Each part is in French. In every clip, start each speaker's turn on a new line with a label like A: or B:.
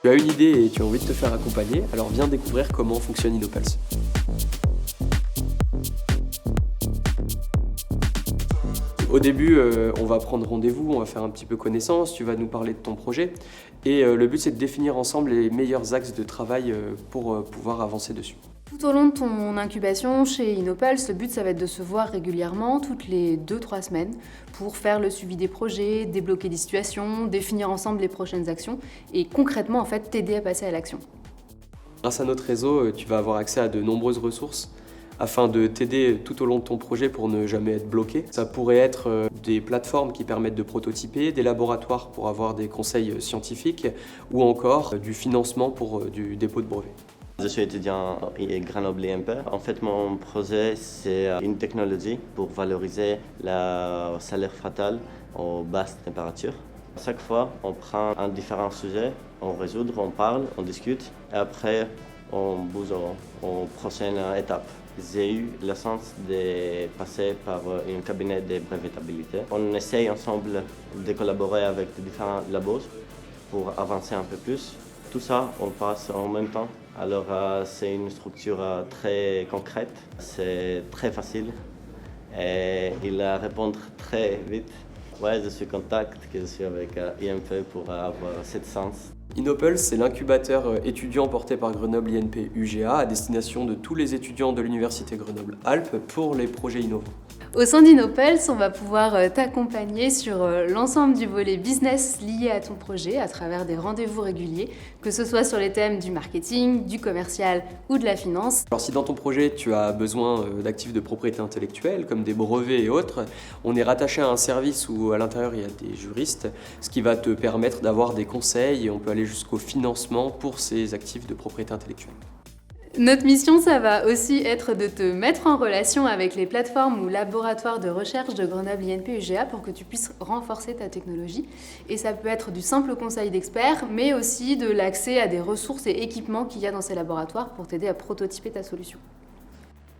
A: Tu as une idée et tu as envie de te faire accompagner, alors viens découvrir comment fonctionne Innopulse. Au début, on va prendre rendez-vous, on va faire un petit peu connaissance, tu vas nous parler de ton projet et le but c'est de définir ensemble les meilleurs axes de travail pour pouvoir avancer dessus.
B: Tout au long de ton incubation chez Innopulse, le but ça va être de se voir régulièrement, toutes les 2-3 semaines, pour faire le suivi des projets, débloquer des situations, définir ensemble les prochaines actions et concrètement en fait t'aider à passer à l'action.
A: Grâce à notre réseau, tu vas avoir accès à de nombreuses ressources afin de t'aider tout au long de ton projet pour ne jamais être bloqué. Ça pourrait être des plateformes qui permettent de prototyper, des laboratoires pour avoir des conseils scientifiques ou encore du financement pour du dépôt de brevet.
C: Je suis étudiant à Grenoble IMP. En fait, mon projet, c'est une technologie pour valoriser le salaire fatal aux basses températures. À chaque fois, on prend un différent sujet, on résout, on parle, on discute et après, on bouge aux prochaines étapes. J'ai eu la chance de passer par un cabinet de brevetabilité. On essaye ensemble de collaborer avec différents labos pour avancer un peu plus. Tout ça, on passe en même temps. Alors, c'est une structure très concrète, c'est très facile et il répond très vite. Ouais, je suis contact, que je suis avec IMP pour avoir cette chance.
A: Innopulse, c'est l'incubateur étudiant porté par Grenoble INP UGA à destination de tous les étudiants de l'Université Grenoble-Alpes pour les projets innovants.
B: Au sein d'Innopulse, on va pouvoir t'accompagner sur l'ensemble du volet business lié à ton projet à travers des rendez-vous réguliers, que ce soit sur les thèmes du marketing, du commercial ou de la finance.
A: Alors si dans ton projet tu as besoin d'actifs de propriété intellectuelle comme des brevets et autres, on est rattaché à un service où à l'intérieur il y a des juristes, ce qui va te permettre d'avoir des conseils et on peut aller jusqu'au financement pour ces actifs de propriété intellectuelle.
B: Notre mission, ça va aussi être de te mettre en relation avec les plateformes ou laboratoires de recherche de Grenoble INP UGA pour que tu puisses renforcer ta technologie. Et ça peut être du simple conseil d'experts, mais aussi de l'accès à des ressources et équipements qu'il y a dans ces laboratoires pour t'aider à prototyper ta solution.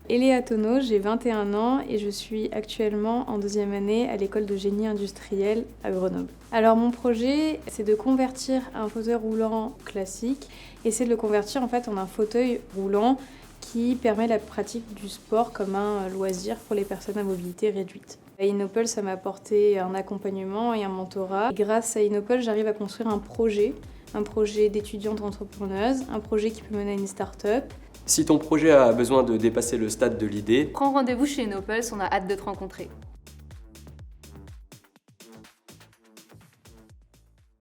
D: Eléa Tonneau, j'ai 21 ans et je suis actuellement en 2e année à l'école de génie industriel à Grenoble. Alors mon projet, c'est de convertir un fauteuil roulant classique et c'est de le convertir en fait en un fauteuil roulant qui permet la pratique du sport comme un loisir pour les personnes à mobilité réduite. À Innopulse, ça m'a apporté un accompagnement et un mentorat. Et grâce à Innopulse, j'arrive à construire un projet d'étudiante entrepreneuse, un projet qui peut mener à une start-up.
A: Si ton projet a besoin de dépasser le stade de l'idée,
B: Prends rendez-vous chez Innopulse, on a hâte de te rencontrer.